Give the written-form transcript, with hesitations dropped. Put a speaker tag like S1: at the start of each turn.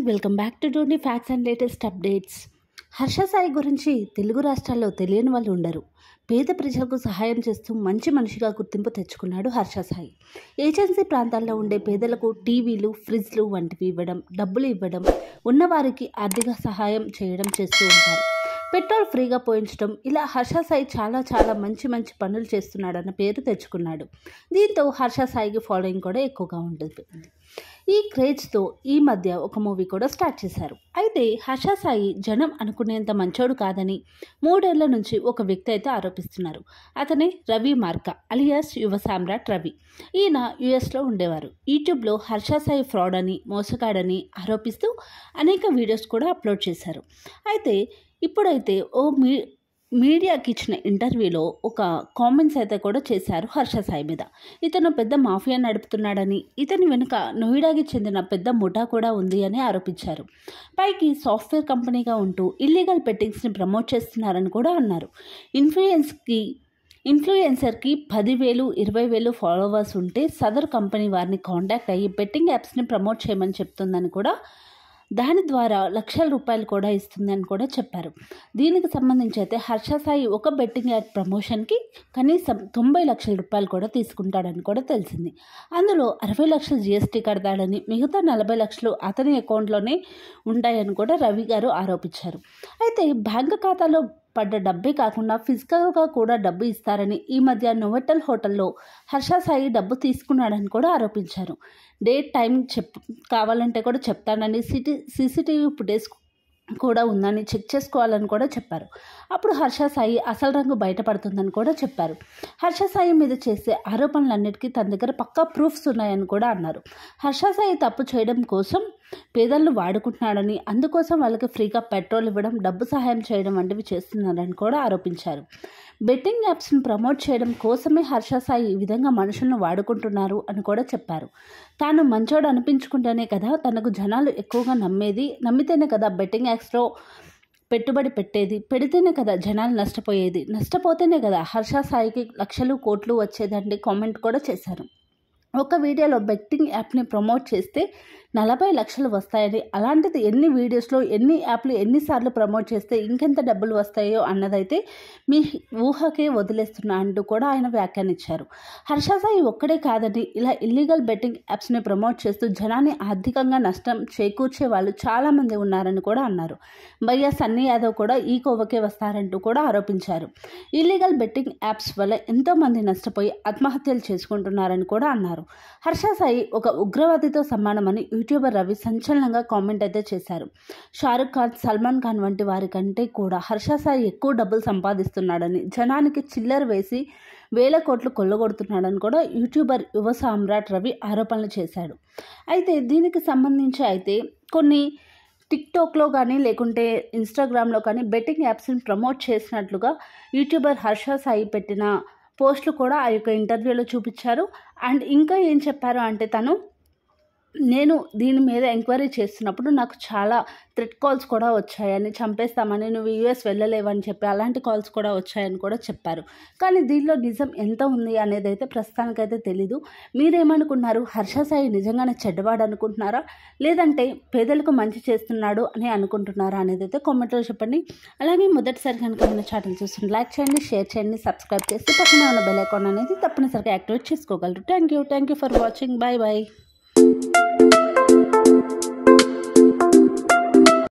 S1: Welcome back to Donty facts and latest updates. Harsha Sai గురించి తెలుగు రాష్ట్రాల్లో తెలియని వాళ్ళు ఉండరు. పేద ప్రజలకు సహాయం చేస్తూ మంచి మనిషిగా గుర్తింపు తెచ్చుకున్నాడు హర్ష సాయి. ఏజెన్సీ ప్రాంతాల్లో ఉండే పేదలకు టీవీలు, ఫ్రిడ్జ్లు వంటివి ఇవ్వడం, డబ్బులు ఇవ్వడం, ఉన్నవారికి ఆర్థిక సహాయం చేయడం చేస్తూ ఉంటారు. పెట్రోల్ ఫ్రీగా పోయించడం, ఇలా హర్ష సాయి చాలా మంచి పనులు చేస్తున్నాడన్న పేరు తెచ్చుకున్నాడు. దీంతో హర్ష సాయికి ఫాలోయింగ్ కూడా ఎక్కువగా ఉంటుంది. ఈ క్రేజ్తో ఈ మధ్య ఒక మూవీ కూడా స్టార్ట్ చేశారు. అయితే హర్ష సాయి జనం అనుకునేంత మంచోడు కాదని 3 ఏళ్ల నుంచి ఒక వ్యక్తి అయితే ఆరోపిస్తున్నారు. అతనే రవి మార్క అలియాస్ యువ సామ్రాట్ రవి. ఈయన యుఎస్లో ఉండేవారు. యూట్యూబ్లో హర్ష సాయి ఫ్రాడ్ అని, మోసగాడని ఆరోపిస్తూ అనేక వీడియోస్ కూడా అప్లోడ్ చేశారు. అయితే ఇప్పుడైతే మీడియాకి ఇచ్చిన ఇంటర్వ్యూలో ఒక కామెంట్స్ అయితే కూడా చేశారు హర్ష సాయి మీద. ఇతను పెద్ద మాఫియా నడుపుతున్నాడని, ఇతని వెనుక నోయిడాకి చెందిన పెద్ద ముఠా కూడా ఉంది అని ఆరోపించారు. పైకి సాఫ్ట్వేర్ కంపెనీగా ఉంటూ ఇల్లీగల్ బెట్టింగ్స్ని ప్రమోట్ చేస్తున్నారని కూడా అన్నారు. ఇన్ఫ్లుయెన్సర్కి 10,000, 20,000 ఫాలోవర్స్ ఉంటే సదరు కంపెనీ వారిని కాంటాక్ట్ అయ్యి బెట్టింగ్ యాప్స్ని ప్రమోట్ చేయమని చెప్తుందని కూడా, దాని ద్వారా లక్షల రూపాయలు కూడా ఇస్తుందని కూడా చెప్పారు. దీనికి సంబంధించి అయితే హర్ష సాయి ఒక బెట్టింగ్ యాప్ ప్రమోషన్కి కనీసం 90 లక్షల రూపాయలు కూడా తీసుకుంటాడని కూడా తెలిసింది. అందులో 60 లక్షలు జీఎస్టీ కడతాడని, మిగతా 40 లక్షలు అతని అకౌంట్లోనే ఉంటాయని కూడా రవి గారు ఆరోపించారు. అయితే బ్యాంకు ఖాతాలో పడ్డ డబ్బే కాకుండా ఫిజికల్గా కూడా డబ్బు ఇస్తారని, ఈ మధ్య నోవెటల్ హోటల్లో హర్ష సాయి డబ్బు తీసుకున్నాడని కూడా ఆరోపించారు. డేట్ టైం కావాలంటే కూడా చెప్తానని, సీసీటీవీ ఫుటేజ్ కూడా ఉందని చెక్ చేసుకోవాలని కూడా చెప్పారు. అప్పుడు హర్ష సాయి అసలు రంగు బయటపడుతుందని కూడా చెప్పారు. హర్ష సాయి మీద చేసే ఆరోపణలన్నిటికీ తన దగ్గర పక్కా ప్రూఫ్స్ ఉన్నాయని కూడా అన్నారు. హర్ష సాయి తప్పు చేయడం కోసం పేదలను వాడుకుంటున్నాడని, అందుకోసం వాళ్ళకి ఫ్రీగా పెట్రోల్ ఇవ్వడం, డబ్బు సహాయం చేయడం వంటివి చేస్తున్నారని కూడా ఆరోపించారు. బెట్టింగ్ యాప్స్ని ప్రమోట్ చేయడం కోసమే హర్ష సాయి ఈ విధంగా మనుషులను వాడుకుంటున్నారు అని కూడా చెప్పారు. తాను మంచోడు అనిపించుకుంటేనే కదా తనకు జనాలు ఎక్కువగా నమ్మితేనే కదా బెట్టింగ్ యాప్స్లో పెట్టుబడి పెట్టేది, పెడితేనే కదా జనాలు నష్టపోయేది, నష్టపోతేనే కదా హర్ష సాయికి లక్షలు కోట్లు వచ్చేదండి కామెంట్ కూడా చేశారు. ఒక వీడియోలో బెట్టింగ్ యాప్ని ప్రమోట్ చేస్తే 40 లక్షలు వస్తాయని, అలాంటిది ఎన్ని వీడియోస్లో, ఎన్ని యాప్లు ఎన్నిసార్లు ప్రమోట్ చేస్తే ఇంకెంత డబ్బులు వస్తాయో అన్నదైతే మీ ఊహకే వదిలేస్తున్నా అంటూ కూడా ఆయన వ్యాఖ్యానించారు. హర్ష సాయి ఒక్కడే కాదని, ఇలా ఇల్లీగల్ బెట్టింగ్ యాప్స్ని ప్రమోట్ చేస్తూ జనాన్ని ఆర్థికంగా నష్టం చేకూర్చే వాళ్ళు చాలామంది ఉన్నారని కూడా అన్నారు. భయ్యా సన్నీ యాదవ్ కూడా ఈ కోవకే వస్తారంటూ కూడా ఆరోపించారు. ఇల్లీగల్ బెట్టింగ్ యాప్స్ వల్ల ఎంతోమంది నష్టపోయి ఆత్మహత్యలు చేసుకుంటున్నారని కూడా అన్నారు. హర్ష సాయి ఒక ఉగ్రవాదితో సమానమని యూట్యూబర్ రవి సంచలనంగా కామెంట్ అయితే చేశారు. షారుఖ్ ఖాన్, సల్మాన్ ఖాన్ వంటి వారి కంటే కూడా హర్ష సాయి ఎక్కువ డబ్బులు సంపాదిస్తున్నాడని, జనానికి చిల్లర వేసి వేల కోట్లు కొల్లగొడుతున్నాడని కూడా యూట్యూబర్ యువ సామ్రాట్ రవి ఆరోపణలు చేశాడు. అయితే దీనికి సంబంధించి అయితే కొన్ని టిక్టాక్లో కానీ లేకుంటే ఇన్స్టాగ్రామ్లో కానీ బెట్టింగ్ యాప్స్ని ప్రమోట్ చేసినట్లుగా యూట్యూబర్ హర్ష సాయి పెట్టిన పోస్టులు కూడా ఆ యొక్క ఇంటర్వ్యూలో చూపించారు. అండ్ ఇంకా ఏం చెప్పారు అంటే, నేను దీని మీద ఎంక్వైరీ చేస్తున్నప్పుడు నాకు చాలా థ్రెట్ కాల్స్ కూడా వచ్చాయని, చంపేస్తామని, నువ్వు యూఎస్ వెళ్ళలేవని చెప్పి అలాంటి కాల్స్ కూడా వచ్చాయని కూడా చెప్పారు. కానీ దీనిలో నిజం ఎంత ఉంది అనేది అయితే ప్రస్తుతానికైతే తెలీదు. మీరేమనుకున్నారు? హర్ష సాయి నిజంగానే చెడ్డవాడు అనుకుంటున్నారా, లేదంటే పేదలకు మంచి చేస్తున్నాడు అని అనుకుంటున్నారా అనేది అయితే కామెంట్లో చెప్పండి. అలాగే మొదటిసారి కనుక మన ఛానల్ చూస్తుంటే లైక్ చేయండి, షేర్ చేయండి, సబ్స్క్రైబ్ చేసి పక్కన ఉన్న బెల్ ఐకాన్ అనేది తప్పనిసరిగా యాక్టివేట్ చేసుకోగలరు. Thank you for watching. Bye.